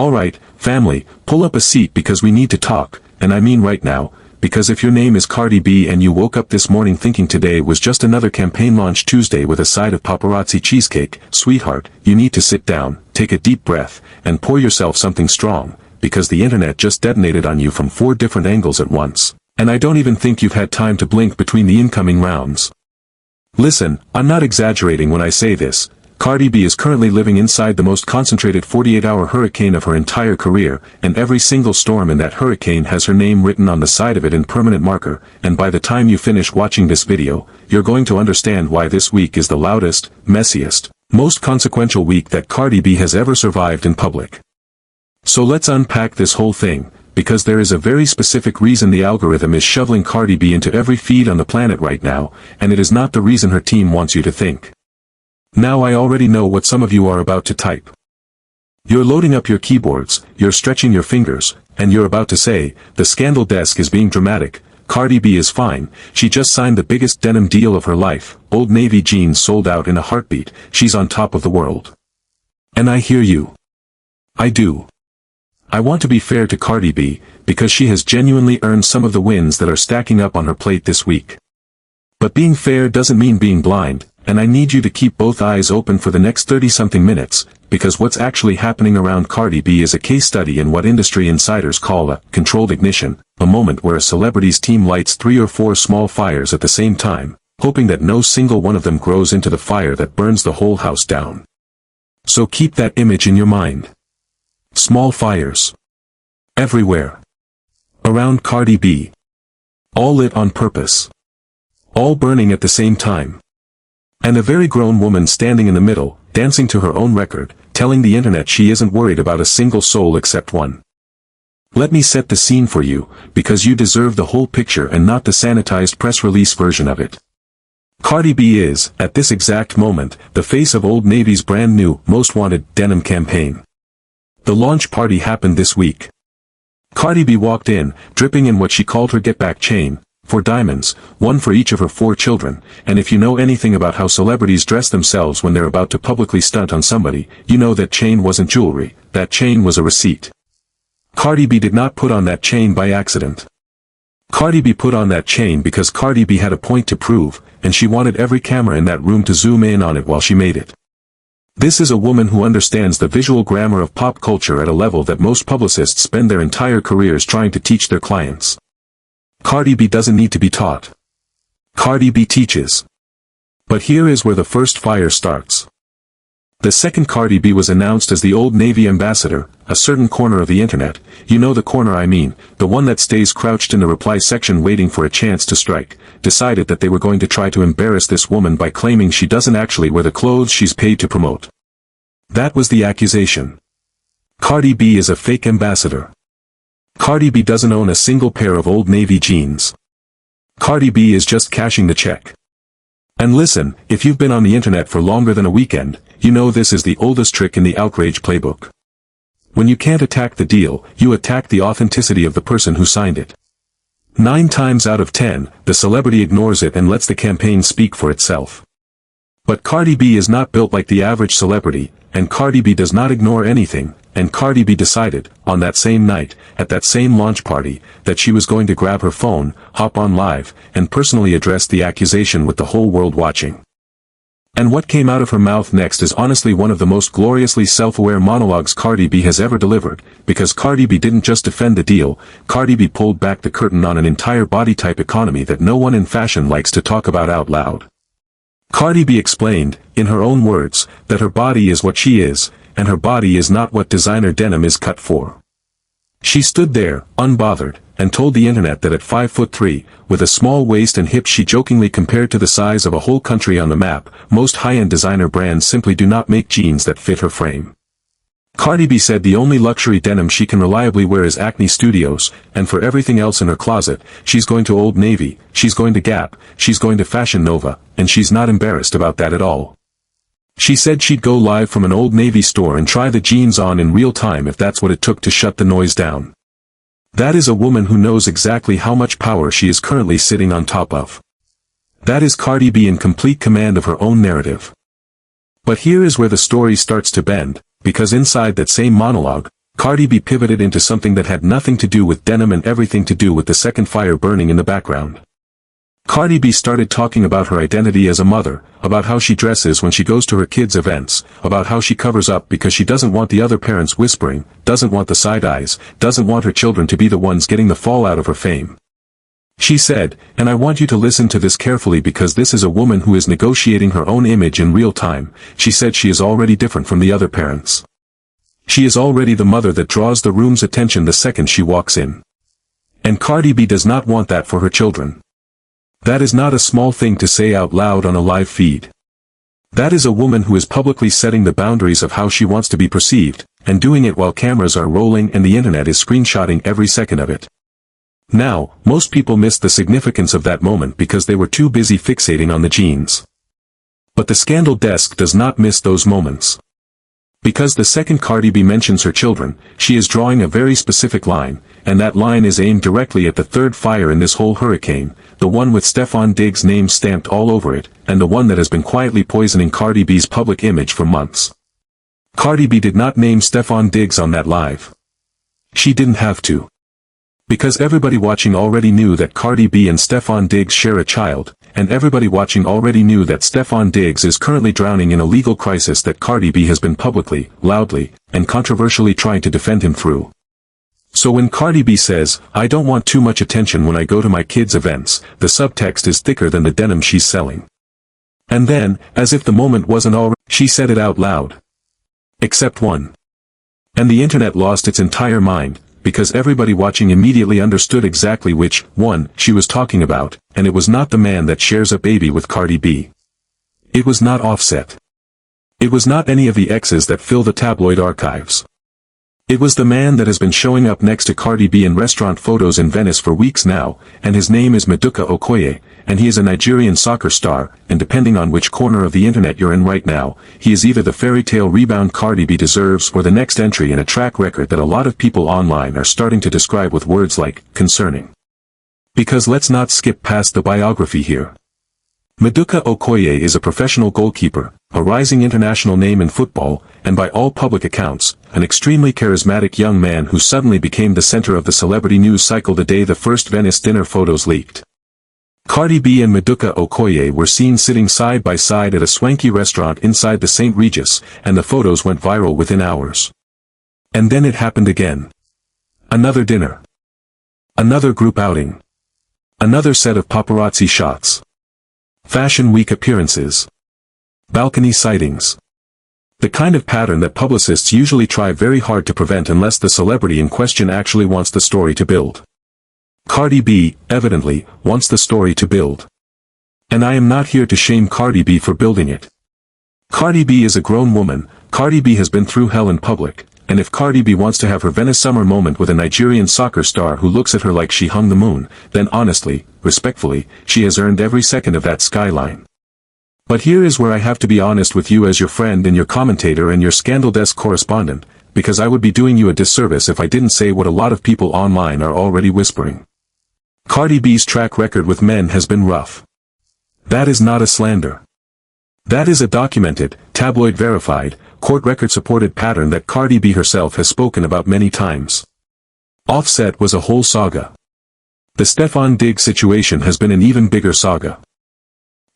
Alright, family, pull up a seat because we need to talk, and I mean right now, because if your name is Cardi B and you woke up this morning thinking today was just another campaign launch Tuesday with a side of paparazzi cheesecake, sweetheart, you need to sit down, take a deep breath, and pour yourself something strong, because the internet just detonated on you from 4 different angles at once, and I don't even think you've had time to blink between the incoming rounds. Listen, I'm not exaggerating when I say this. Cardi B is currently living inside the most concentrated 48-hour hurricane of her entire career, and every single storm in that hurricane has her name written on the side of it in permanent marker, and by the time you finish watching this video, you're going to understand why this week is the loudest, messiest, most consequential week that Cardi B has ever survived in public. So let's unpack this whole thing, because there is a very specific reason the algorithm is shoveling Cardi B into every feed on the planet right now, and it is not the reason her team wants you to think. Now I already know what some of you are about to type. You're loading up your keyboards, you're stretching your fingers, and you're about to say, the scandal desk is being dramatic, Cardi B is fine, she just signed the biggest denim deal of her life, Old Navy jeans sold out in a heartbeat, she's on top of the world. And I hear you. I do. I want to be fair to Cardi B, because she has genuinely earned some of the wins that are stacking up on her plate this week. But being fair doesn't mean being blind, and I need you to keep both eyes open for the next 30-something minutes, because what's actually happening around Cardi B is a case study in what industry insiders call a controlled ignition, a moment where a celebrity's team lights 3 or 4 small fires at the same time, hoping that no single one of them grows into the fire that burns the whole house down. So keep that image in your mind. Small fires. Everywhere. Around Cardi B. All lit on purpose. All burning at the same time. And a very grown woman standing in the middle, dancing to her own record, telling the internet she isn't worried about a single soul except one. Let me set the scene for you, because you deserve the whole picture and not the sanitized press release version of it. Cardi B is, at this exact moment, the face of Old Navy's brand new, most wanted, denim campaign. The launch party happened this week. Cardi B walked in, dripping in what she called her get-back chain, 4 diamonds, 1 for each of her 4 children, and if you know anything about how celebrities dress themselves when they're about to publicly stunt on somebody, you know that chain wasn't jewelry, that chain was a receipt. Cardi B did not put on that chain by accident. Cardi B put on that chain because Cardi B had a point to prove, and she wanted every camera in that room to zoom in on it while she made it. This is a woman who understands the visual grammar of pop culture at a level that most publicists spend their entire careers trying to teach their clients. Cardi B doesn't need to be taught. Cardi B teaches. But here is where the first fire starts. The second Cardi B was announced as the Old Navy ambassador, a certain corner of the internet, you know the corner I mean, the one that stays crouched in the reply section waiting for a chance to strike, decided that they were going to try to embarrass this woman by claiming she doesn't actually wear the clothes she's paid to promote. That was the accusation. Cardi B is a fake ambassador. Cardi B doesn't own a single pair of Old Navy jeans. Cardi B is just cashing the check. And listen, if you've been on the internet for longer than a weekend, you know this is the oldest trick in the outrage playbook. When you can't attack the deal, you attack the authenticity of the person who signed it. 9 times out of 10, the celebrity ignores it and lets the campaign speak for itself. But Cardi B is not built like the average celebrity, and Cardi B does not ignore anything, and Cardi B decided, on that same night, at that same launch party, that she was going to grab her phone, hop on live, and personally address the accusation with the whole world watching. And what came out of her mouth next is honestly one of the most gloriously self-aware monologues Cardi B has ever delivered, because Cardi B didn't just defend the deal, Cardi B pulled back the curtain on an entire body type economy that no one in fashion likes to talk about out loud. Cardi B explained, in her own words, that her body is what she is, and her body is not what designer denim is cut for. She stood there, unbothered, and told the internet that at 5'3", with a small waist and hips she jokingly compared to the size of a whole country on the map, most high-end designer brands simply do not make jeans that fit her frame. Cardi B said the only luxury denim she can reliably wear is Acne Studios, and for everything else in her closet, she's going to Old Navy, she's going to Gap, she's going to Fashion Nova, and she's not embarrassed about that at all. She said she'd go live from an Old Navy store and try the jeans on in real time if that's what it took to shut the noise down. That is a woman who knows exactly how much power she is currently sitting on top of. That is Cardi B in complete command of her own narrative. But here is where the story starts to bend, because inside that same monologue, Cardi B pivoted into something that had nothing to do with denim and everything to do with the second fire burning in the background. Cardi B started talking about her identity as a mother, about how she dresses when she goes to her kids' events, about how she covers up because she doesn't want the other parents whispering, doesn't want the side eyes, doesn't want her children to be the ones getting the fallout of her fame. She said, and I want you to listen to this carefully because this is a woman who is negotiating her own image in real time. She said she is already different from the other parents. She is already the mother that draws the room's attention the second she walks in. And Cardi B does not want that for her children. That is not a small thing to say out loud on a live feed. That is a woman who is publicly setting the boundaries of how she wants to be perceived, and doing it while cameras are rolling and the internet is screenshotting every second of it. Now, most people missed the significance of that moment because they were too busy fixating on the jeans. But the scandal desk does not miss those moments. Because the second Cardi B mentions her children, she is drawing a very specific line, and that line is aimed directly at the third fire in this whole hurricane, the one with Stefon Diggs' name stamped all over it, and the one that has been quietly poisoning Cardi B's public image for months. Cardi B did not name Stefon Diggs on that live. She didn't have to. Because everybody watching already knew that Cardi B and Stefon Diggs share a child, and everybody watching already knew that Stefon Diggs is currently drowning in a legal crisis that Cardi B has been publicly, loudly, and controversially trying to defend him through. So when Cardi B says, I don't want too much attention when I go to my kids' events, the subtext is thicker than the denim she's selling. And then, as if the moment wasn't already, she said it out loud. Except one. And the internet lost its entire mind, because everybody watching immediately understood exactly which one she was talking about, and it was not the man that shares a baby with Cardi B. It was not Offset. It was not any of the exes that fill the tabloid archives. It was the man that has been showing up next to Cardi B in restaurant photos in Venice for weeks now, and his name is Maduka Okoye, and he is a Nigerian soccer star, and depending on which corner of the internet you're in right now, he is either the fairy tale rebound Cardi B deserves or the next entry in a track record that a lot of people online are starting to describe with words like, concerning. Because let's not skip past the biography here. Maduka Okoye is a professional goalkeeper, a rising international name in football, and by all public accounts, an extremely charismatic young man who suddenly became the center of the celebrity news cycle the day the first Venice dinner photos leaked. Cardi B and Maduka Okoye were seen sitting side by side at a swanky restaurant inside the St. Regis, and the photos went viral within hours. And then it happened again. Another dinner. Another group outing. Another set of paparazzi shots. Fashion Week appearances. Balcony sightings. The kind of pattern that publicists usually try very hard to prevent unless the celebrity in question actually wants the story to build. Cardi B, evidently, wants the story to build. And I am not here to shame Cardi B for building it. Cardi B is a grown woman, Cardi B has been through hell in public, and if Cardi B wants to have her Venice summer moment with a Nigerian soccer star who looks at her like she hung the moon, then honestly, respectfully, she has earned every second of that skyline. But here is where I have to be honest with you as your friend and your commentator and your scandal desk correspondent, because I would be doing you a disservice if I didn't say what a lot of people online are already whispering. Cardi B's track record with men has been rough. That is not a slander. That is a documented, tabloid verified, court record supported pattern that Cardi B herself has spoken about many times. Offset was a whole saga. The Stefon Diggs situation has been an even bigger saga.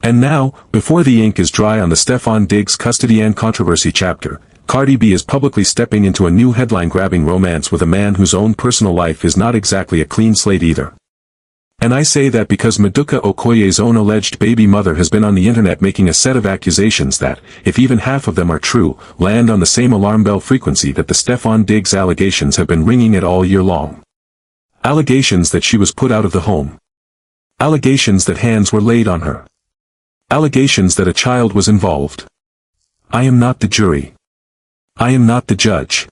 And now, before the ink is dry on the Stefon Diggs custody and controversy chapter, Cardi B is publicly stepping into a new headline-grabbing romance with a man whose own personal life is not exactly a clean slate either. And I say that because Maduka Okoye's own alleged baby mother has been on the internet making a set of accusations that, if even half of them are true, land on the same alarm bell frequency that the Stefon Diggs allegations have been ringing at all year long. Allegations that she was put out of the home. Allegations that hands were laid on her. Allegations that a child was involved. I am not the jury. I am not the judge.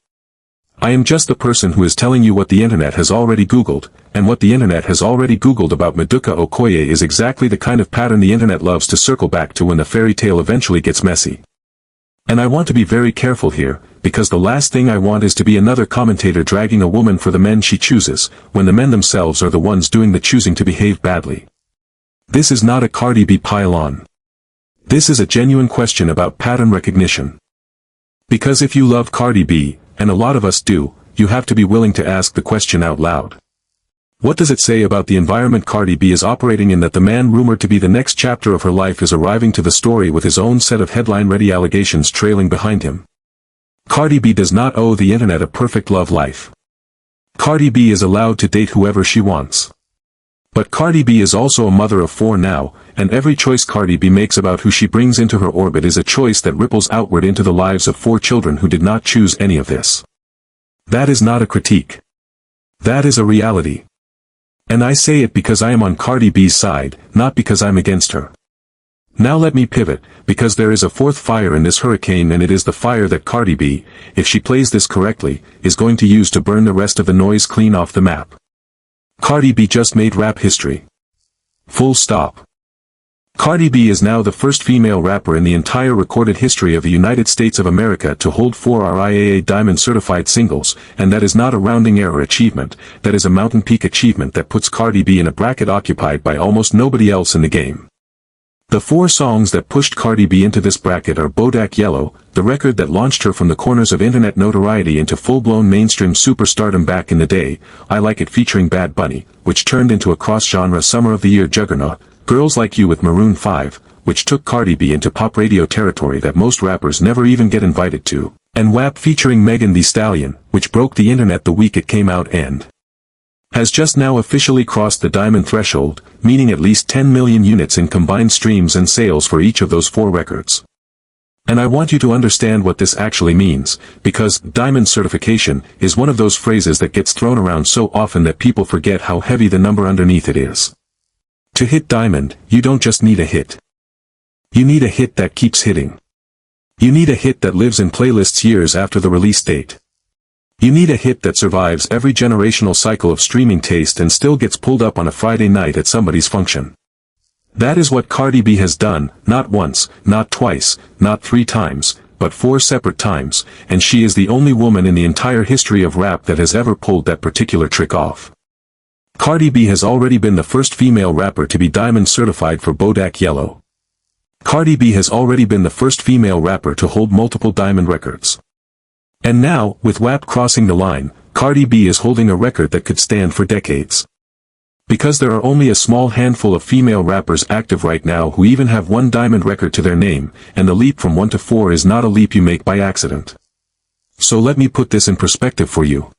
I am just the person who is telling you what the internet has already Googled, and what the internet has already Googled about Maduka Okoye is exactly the kind of pattern the internet loves to circle back to when the fairy tale eventually gets messy. And I want to be very careful here, because the last thing I want is to be another commentator dragging a woman for the men she chooses, when the men themselves are the ones doing the choosing to behave badly. This is not a Cardi B pile-on. This is a genuine question about pattern recognition. Because if you love Cardi B, and a lot of us do, you have to be willing to ask the question out loud. What does it say about the environment Cardi B is operating in that the man rumored to be the next chapter of her life is arriving to the story with his own set of headline-ready allegations trailing behind him? Cardi B does not owe the internet a perfect love life. Cardi B is allowed to date whoever she wants. But Cardi B is also a mother of 4 now, and every choice Cardi B makes about who she brings into her orbit is a choice that ripples outward into the lives of 4 children who did not choose any of this. That is not a critique. That is a reality. And I say it because I am on Cardi B's side, not because I'm against her. Now let me pivot, because there is a 4th fire in this hurricane, and it is the fire that Cardi B, if she plays this correctly, is going to use to burn the rest of the noise clean off the map. Cardi B just made rap history. Full stop. Cardi B is now the first female rapper in the entire recorded history of the United States of America to hold 4 RIAA Diamond certified singles, and that is not a rounding error achievement, that is a mountain peak achievement that puts Cardi B in a bracket occupied by almost nobody else in the game. The 4 songs that pushed Cardi B into this bracket are Bodak Yellow, the record that launched her from the corners of internet notoriety into full-blown mainstream superstardom back in the day, I Like It featuring Bad Bunny, which turned into a cross-genre Summer of the Year juggernaut, Girls Like You with Maroon 5, which took Cardi B into pop radio territory that most rappers never even get invited to, and WAP featuring Megan Thee Stallion, which broke the internet the week it came out and has just now officially crossed the diamond threshold, meaning at least 10 million units in combined streams and sales for each of those 4 records. And I want you to understand what this actually means, because diamond certification is one of those phrases that gets thrown around so often that people forget how heavy the number underneath it is. To hit diamond, you don't just need a hit. You need a hit that keeps hitting. You need a hit that lives in playlists years after the release date. You need a hit that survives every generational cycle of streaming taste and still gets pulled up on a Friday night at somebody's function. That is what Cardi B has done, not once, not twice, not 3 times, but 4 separate times, and she is the only woman in the entire history of rap that has ever pulled that particular trick off. Cardi B has already been the first female rapper to be diamond certified for Bodak Yellow. Cardi B has already been the first female rapper to hold multiple diamond records. And now, with WAP crossing the line, Cardi B is holding a record that could stand for decades. Because there are only a small handful of female rappers active right now who even have 1 diamond record to their name, and the leap from 1 to 4 is not a leap you make by accident. So let me put this in perspective for you.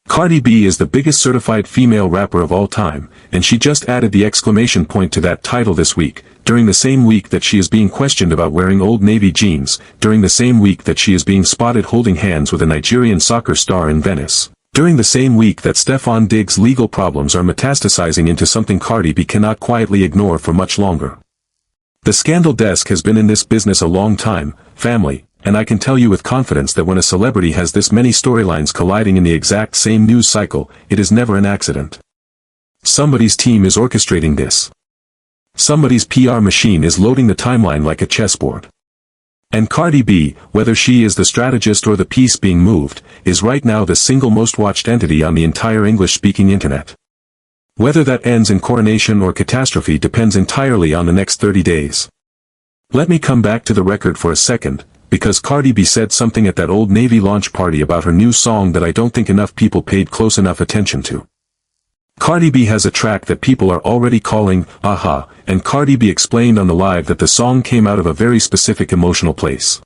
Cardi B is the biggest certified female rapper of all time, and she just added the exclamation point to that title this week, during the same week that she is being questioned about wearing Old Navy jeans, during the same week that she is being spotted holding hands with a Nigerian soccer star in Venice, during the same week that Stefon Diggs' legal problems are metastasizing into something Cardi B cannot quietly ignore for much longer. The scandal desk has been in this business a long time, family, and I can tell you with confidence that when a celebrity has this many storylines colliding in the exact same news cycle, it is never an accident. Somebody's team is orchestrating this. Somebody's PR machine is loading the timeline like a chessboard. And Cardi B, whether she is the strategist or the piece being moved, is right now the single most watched entity on the entire English-speaking internet. Whether that ends in coronation or catastrophe depends entirely on the next 30 days. Let me come back to the record for a second, because Cardi B said something at that Old Navy launch party about her new song that I don't think enough people paid close enough attention to. Cardi B has a track that people are already calling, Aha, and Cardi B explained on the live that the song came out of a very specific emotional place.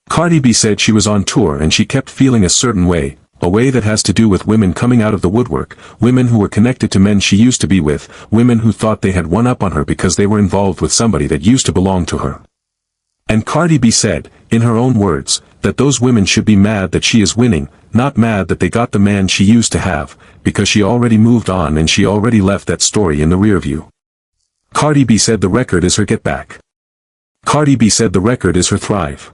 Cardi B said she was on tour and she kept feeling a certain way, a way that has to do with women coming out of the woodwork, women who were connected to men she used to be with, women who thought they had one up on her because they were involved with somebody that used to belong to her. And Cardi B said, in her own words, that those women should be mad that she is winning, not mad that they got the man she used to have, because she already moved on and she already left that story in the rearview. Cardi B said the record is her get back. Cardi B said the record is her thrive.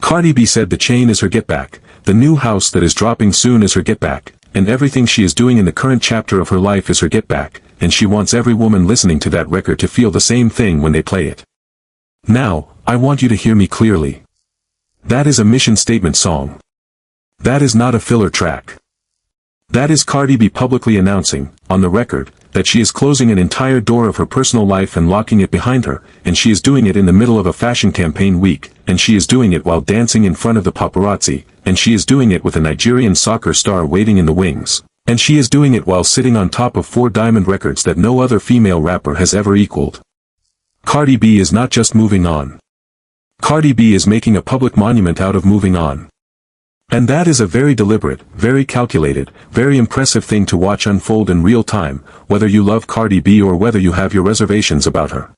Cardi B said the chain is her get back, the new house that is dropping soon is her get back, and everything she is doing in the current chapter of her life is her get back, and she wants every woman listening to that record to feel the same thing when they play it. Now, I want you to hear me clearly. That is a mission statement song. That is not a filler track. That is Cardi B publicly announcing, on the record, that she is closing an entire door of her personal life and locking it behind her, and she is doing it in the middle of a fashion campaign week, and she is doing it while dancing in front of the paparazzi, and she is doing it with a Nigerian soccer star waiting in the wings, and she is doing it while sitting on top of 4 diamond records that no other female rapper has ever equaled. Cardi B is not just moving on. Cardi B is making a public monument out of moving on. And that is a very deliberate, very calculated, very impressive thing to watch unfold in real time, whether you love Cardi B or whether you have your reservations about her.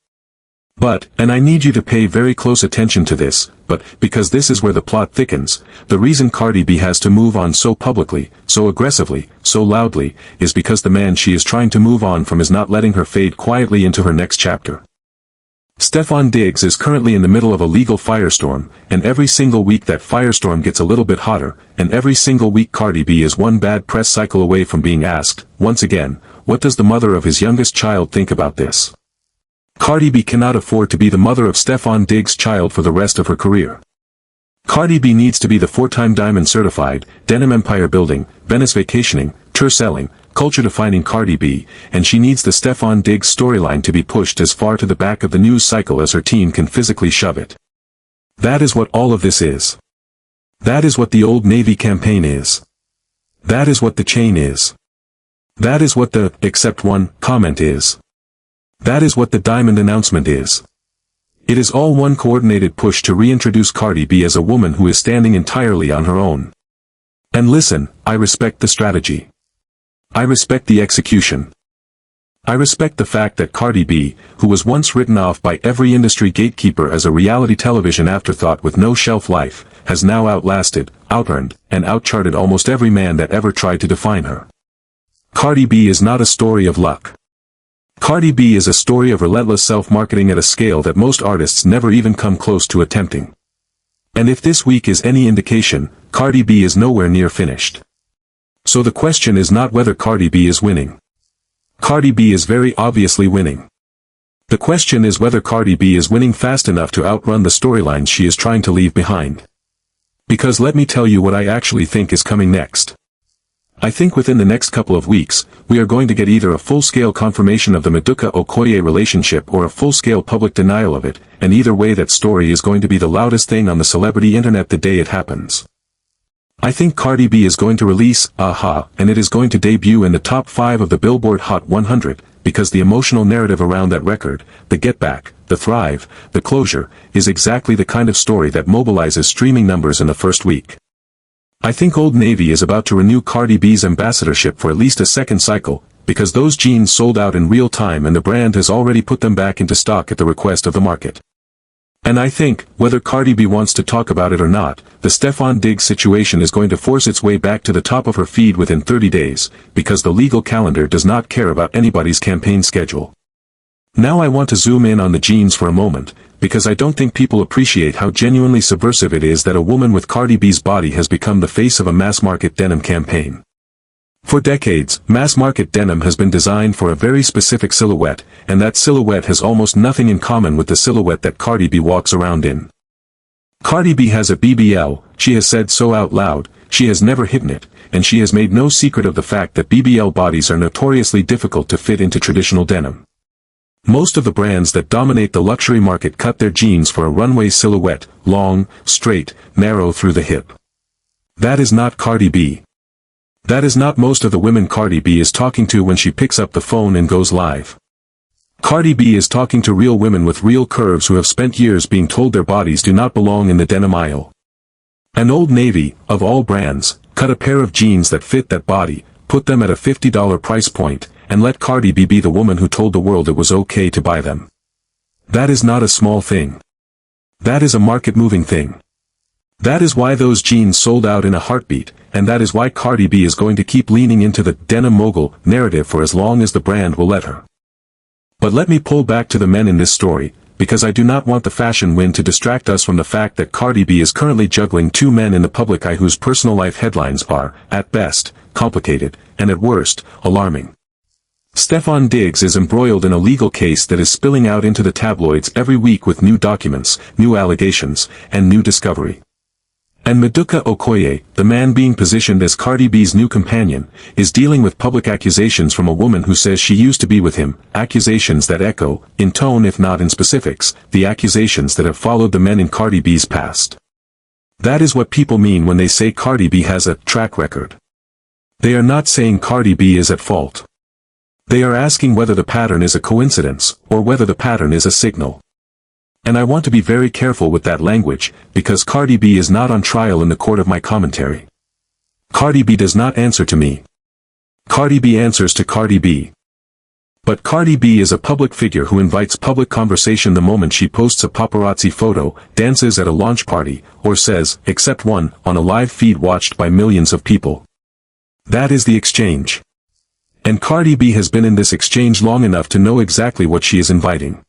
But, and I need you to pay very close attention to this, but, because this is where the plot thickens, the reason Cardi B has to move on so publicly, so aggressively, so loudly, is because the man she is trying to move on from is not letting her fade quietly into her next chapter. Stefon Diggs is currently in the middle of a legal firestorm, and every single week that firestorm gets a little bit hotter, and every single week Cardi B is one bad press cycle away from being asked, once again, what does the mother of his youngest child think about this? Cardi B cannot afford to be the mother of Stefon Diggs' child for the rest of her career. Cardi B needs to be the 4-time diamond certified, denim empire building, Venice vacationing, tour selling, culture-defining Cardi B, and she needs the Stefon Diggs storyline to be pushed as far to the back of the news cycle as her team can physically shove it. That is what all of this is. That is what the Old Navy campaign is. That is what the chain is. That is what the "except one" comment is. That is what the diamond announcement is. It is all one coordinated push to reintroduce Cardi B as a woman who is standing entirely on her own. And listen, I respect the strategy. I respect the execution. I respect the fact that Cardi B, who was once written off by every industry gatekeeper as a reality television afterthought with no shelf life, has now outlasted, outearned, and outcharted almost every man that ever tried to define her. Cardi B is not a story of luck. Cardi B is a story of relentless self-marketing at a scale that most artists never even come close to attempting. And if this week is any indication, Cardi B is nowhere near finished. So the question is not whether Cardi B is winning. Cardi B is very obviously winning. The question is whether Cardi B is winning fast enough to outrun the storylines she is trying to leave behind. Because let me tell you what I actually think is coming next. I think within the next couple of weeks, we are going to get either a full-scale confirmation of the Maduka Okoye relationship or a full-scale public denial of it, and either way that story is going to be the loudest thing on the celebrity internet the day it happens. I think Cardi B is going to release Aha, and it is going to debut in the top 5 of the Billboard Hot 100, because the emotional narrative around that record, the get back, the thrive, the closure, is exactly the kind of story that mobilizes streaming numbers in the first week. I think Old Navy is about to renew Cardi B's ambassadorship for at least a second cycle, because those jeans sold out in real time and the brand has already put them back into stock at the request of the market. And I think, whether Cardi B wants to talk about it or not, the Stefon Diggs situation is going to force its way back to the top of her feed within 30 days, because the legal calendar does not care about anybody's campaign schedule. Now I want to zoom in on the jeans for a moment, because I don't think people appreciate how genuinely subversive it is that a woman with Cardi B's body has become the face of a mass-market denim campaign. For decades, mass-market denim has been designed for a very specific silhouette, and that silhouette has almost nothing in common with the silhouette that Cardi B walks around in. Cardi B has a BBL, she has said so out loud, she has never hidden it, and she has made no secret of the fact that BBL bodies are notoriously difficult to fit into traditional denim. Most of the brands that dominate the luxury market cut their jeans for a runway silhouette, long, straight, narrow through the hip. That is not Cardi B. That is not most of the women Cardi B is talking to when she picks up the phone and goes live. Cardi B is talking to real women with real curves who have spent years being told their bodies do not belong in the denim aisle. And Old Navy, of all brands, cut a pair of jeans that fit that body, put them at a $50 price point, and let Cardi B be the woman who told the world it was okay to buy them. That is not a small thing. That is a market-moving thing. That is why those jeans sold out in a heartbeat, and that is why Cardi B is going to keep leaning into the denim mogul narrative for as long as the brand will let her. But let me pull back to the men in this story, because I do not want the fashion win to distract us from the fact that Cardi B is currently juggling 2 men in the public eye whose personal life headlines are, at best, complicated, and at worst, alarming. Stefon Diggs is embroiled in a legal case that is spilling out into the tabloids every week with new documents, new allegations, and new discovery. And Maduka Okoye, the man being positioned as Cardi B's new companion, is dealing with public accusations from a woman who says she used to be with him, accusations that echo, in tone if not in specifics, the accusations that have followed the men in Cardi B's past. That is what people mean when they say Cardi B has a track record. They are not saying Cardi B is at fault. They are asking whether the pattern is a coincidence, or whether the pattern is a signal. And I want to be very careful with that language, because Cardi B is not on trial in the court of my commentary. Cardi B does not answer to me. Cardi B answers to Cardi B. But Cardi B is a public figure who invites public conversation the moment she posts a paparazzi photo, dances at a launch party, or says, "Except one," on a live feed watched by millions of people. That is the exchange. And Cardi B has been in this exchange long enough to know exactly what she is inviting.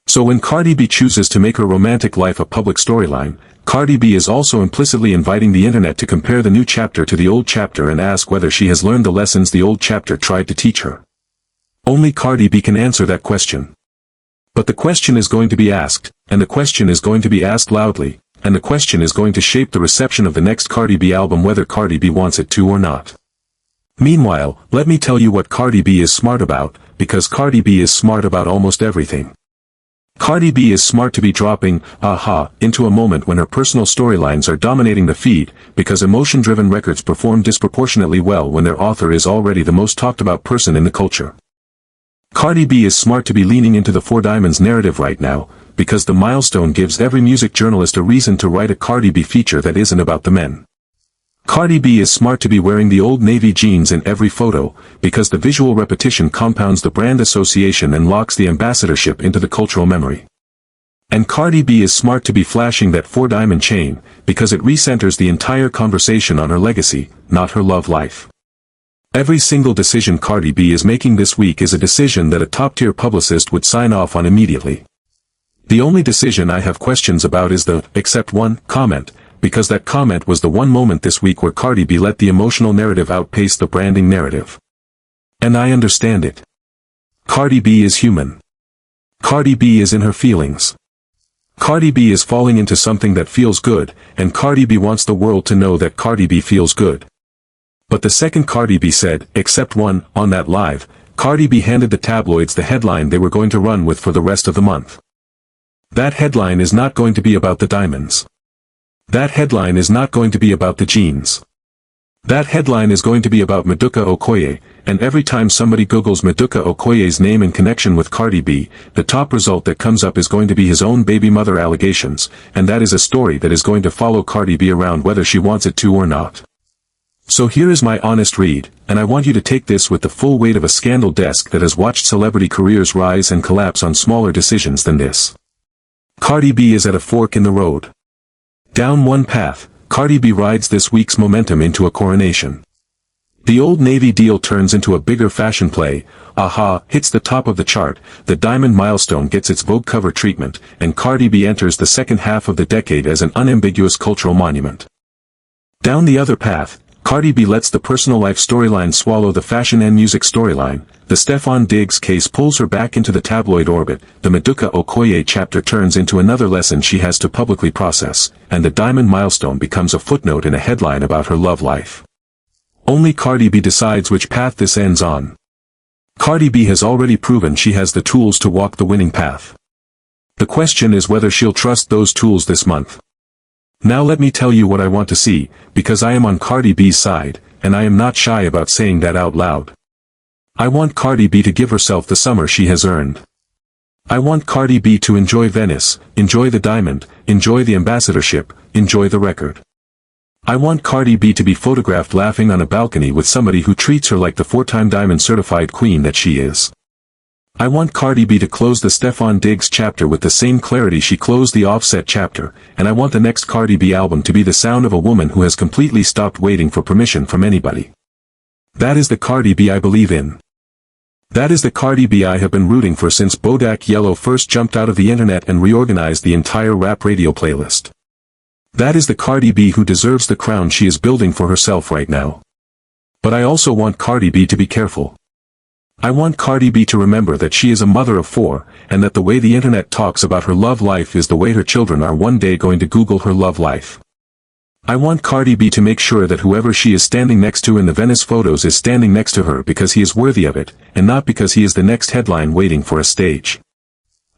So when Cardi B chooses to make her romantic life a public storyline, Cardi B is also implicitly inviting the internet to compare the new chapter to the old chapter and ask whether she has learned the lessons the old chapter tried to teach her. Only Cardi B can answer that question. But the question is going to be asked, and the question is going to be asked loudly, and the question is going to shape the reception of the next Cardi B album whether Cardi B wants it to or not. Meanwhile, let me tell you what Cardi B is smart about, because Cardi B is smart about almost everything. Cardi B is smart to be dropping, aha, into a moment when her personal storylines are dominating the feed, because emotion-driven records perform disproportionately well when their author is already the most talked about person in the culture. Cardi B is smart to be leaning into the Four Diamonds narrative right now, because the milestone gives every music journalist a reason to write a Cardi B feature that isn't about the men. Cardi B is smart to be wearing the Old Navy jeans in every photo, because the visual repetition compounds the brand association and locks the ambassadorship into the cultural memory. And Cardi B is smart to be flashing that 4-diamond chain, because it recenters the entire conversation on her legacy, not her love life. Every single decision Cardi B is making this week is a decision that a top-tier publicist would sign off on immediately. The only decision I have questions about is the "except one" comment, because that comment was the one moment this week where Cardi B let the emotional narrative outpace the branding narrative. And I understand it. Cardi B is human. Cardi B is in her feelings. Cardi B is falling into something that feels good, and Cardi B wants the world to know that Cardi B feels good. But the second Cardi B said, "except one," on that live, Cardi B handed the tabloids the headline they were going to run with for the rest of the month. That headline is not going to be about the diamonds. That headline is not going to be about the jeans. That headline is going to be about Maduka Okoye, and every time somebody Googles Maduka Okoye's name in connection with Cardi B, the top result that comes up is going to be his own baby mother allegations, and that is a story that is going to follow Cardi B around whether she wants it to or not. So here is my honest read, and I want you to take this with the full weight of a scandal desk that has watched celebrity careers rise and collapse on smaller decisions than this. Cardi B is at a fork in the road. Down one path, Cardi B rides this week's momentum into a coronation. The Old Navy deal turns into a bigger fashion play, aha, hits the top of the chart, the diamond milestone gets its Vogue cover treatment, and Cardi B enters the second half of the decade as an unambiguous cultural monument. Down the other path, Cardi B lets the personal life storyline swallow the fashion and music storyline, the Stefon Diggs case pulls her back into the tabloid orbit, the Maduka Okoye chapter turns into another lesson she has to publicly process, and the diamond milestone becomes a footnote in a headline about her love life. Only Cardi B decides which path this ends on. Cardi B has already proven she has the tools to walk the winning path. The question is whether she'll trust those tools this month. Now let me tell you what I want to see, because I am on Cardi B's side, and I am not shy about saying that out loud. I want Cardi B to give herself the summer she has earned. I want Cardi B to enjoy Venice, enjoy the diamond, enjoy the ambassadorship, enjoy the record. I want Cardi B to be photographed laughing on a balcony with somebody who treats her like the 4-time diamond certified queen that she is. I want Cardi B to close the Stefon Diggs chapter with the same clarity she closed the Offset chapter, and I want the next Cardi B album to be the sound of a woman who has completely stopped waiting for permission from anybody. That is the Cardi B I believe in. That is the Cardi B I have been rooting for since Bodak Yellow first jumped out of the internet and reorganized the entire rap radio playlist. That is the Cardi B who deserves the crown she is building for herself right now. But I also want Cardi B to be careful. I want Cardi B to remember that she is a mother of 4, and that the way the internet talks about her love life is the way her children are one day going to Google her love life. I want Cardi B to make sure that whoever she is standing next to in the Venice photos is standing next to her because he is worthy of it, and not because he is the next headline waiting for a stage.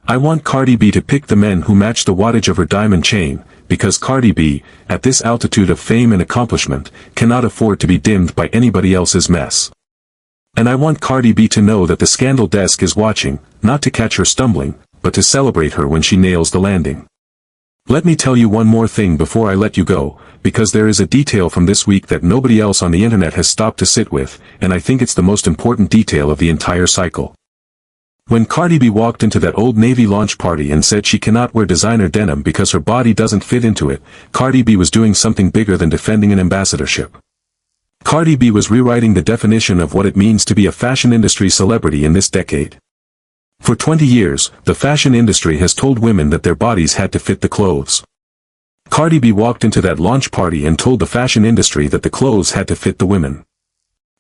I want Cardi B to pick the men who match the wattage of her diamond chain, because Cardi B, at this altitude of fame and accomplishment, cannot afford to be dimmed by anybody else's mess. And I want Cardi B to know that the scandal desk is watching, not to catch her stumbling, but to celebrate her when she nails the landing. Let me tell you one more thing before I let you go, because there is a detail from this week that nobody else on the internet has stopped to sit with, and I think it's the most important detail of the entire cycle. When Cardi B walked into that Old Navy launch party and said she cannot wear designer denim because her body doesn't fit into it, Cardi B was doing something bigger than defending an ambassadorship. Cardi B was rewriting the definition of what it means to be a fashion industry celebrity in this decade. For 20 years, the fashion industry has told women that their bodies had to fit the clothes. Cardi B walked into that launch party and told the fashion industry that the clothes had to fit the women.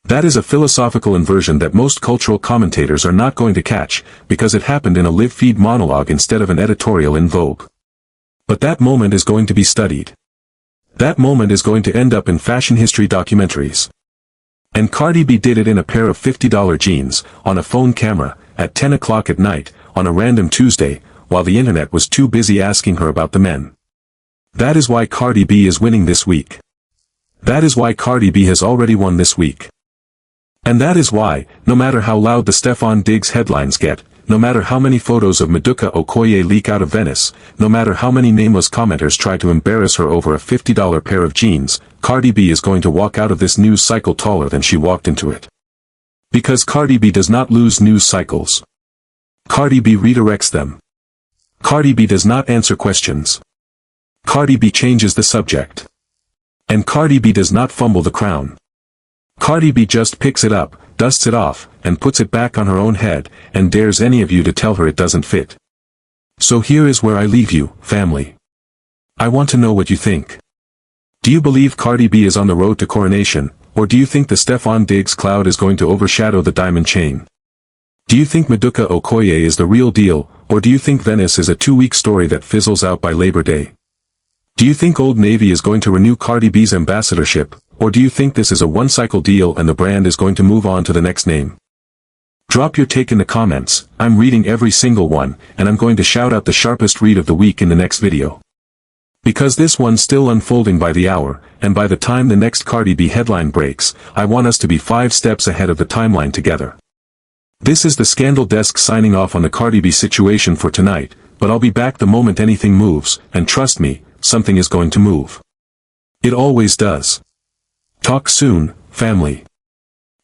That is a philosophical inversion that most cultural commentators are not going to catch, because it happened in a live feed monologue instead of an editorial in Vogue. But that moment is going to be studied. That moment is going to end up in fashion history documentaries. And Cardi B did it in a pair of $50 jeans, on a phone camera, at 10 o'clock at night, on a random Tuesday, while the internet was too busy asking her about the men. That is why Cardi B is winning this week. That is why Cardi B has already won this week. And that is why, no matter how loud the Stefon Diggs headlines get, no matter how many photos of Maduka Okoye leak out of Venice, no matter how many nameless commenters try to embarrass her over a $50 pair of jeans, Cardi B is going to walk out of this news cycle taller than she walked into it. Because Cardi B does not lose news cycles. Cardi B redirects them. Cardi B does not answer questions. Cardi B changes the subject. And Cardi B does not fumble the crown. Cardi B just picks it up, dusts it off, and puts it back on her own head, and dares any of you to tell her it doesn't fit. So here is where I leave you, family. I want to know what you think. Do you believe Cardi B is on the road to coronation, or do you think the Stefon Diggs cloud is going to overshadow the diamond chain? Do you think Maduka Okoye is the real deal, or do you think Venice is a 2-week story that fizzles out by Labor Day? Do you think Old Navy is going to renew Cardi B's ambassadorship, or do you think this is a one-cycle deal and the brand is going to move on to the next name? Drop your take in the comments. I'm reading every single one, and I'm going to shout out the sharpest read of the week in the next video. Because this one's still unfolding by the hour, and by the time the next Cardi B headline breaks, I want us to be 5 steps ahead of the timeline together. This is the Scandal Desk signing off on the Cardi B situation for tonight, but I'll be back the moment anything moves, and trust me, something is going to move. It always does. Talk soon, family.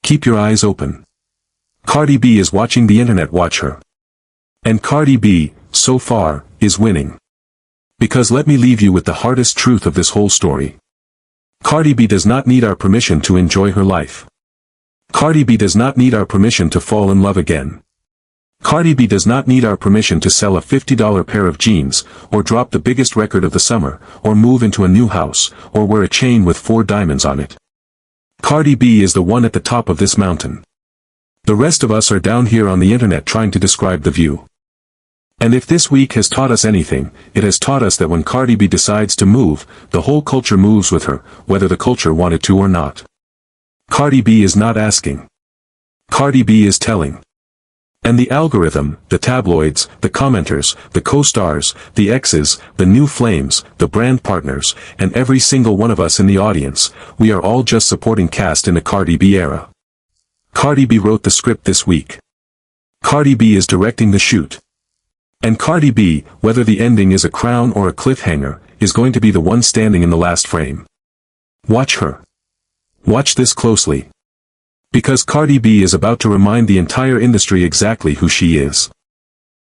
Keep your eyes open. Cardi B is watching the internet watch her. And Cardi B, so far, is winning. Because let me leave you with the hardest truth of this whole story. Cardi B does not need our permission to enjoy her life. Cardi B does not need our permission to fall in love again. Cardi B does not need our permission to sell a $50 pair of jeans, or drop the biggest record of the summer, or move into a new house, or wear a chain with 4 diamonds on it. Cardi B is the one at the top of this mountain. The rest of us are down here on the internet trying to describe the view. And if this week has taught us anything, it has taught us that when Cardi B decides to move, the whole culture moves with her, whether the culture wanted to or not. Cardi B is not asking. Cardi B is telling. And the algorithm, the tabloids, the commenters, the co-stars, the exes, the new flames, the brand partners, and every single one of us in the audience, we are all just supporting cast in the Cardi B era. Cardi B wrote the script this week. Cardi B is directing the shoot. And Cardi B, whether the ending is a crown or a cliffhanger, is going to be the one standing in the last frame. Watch her. Watch this closely. Because Cardi B is about to remind the entire industry exactly who she is.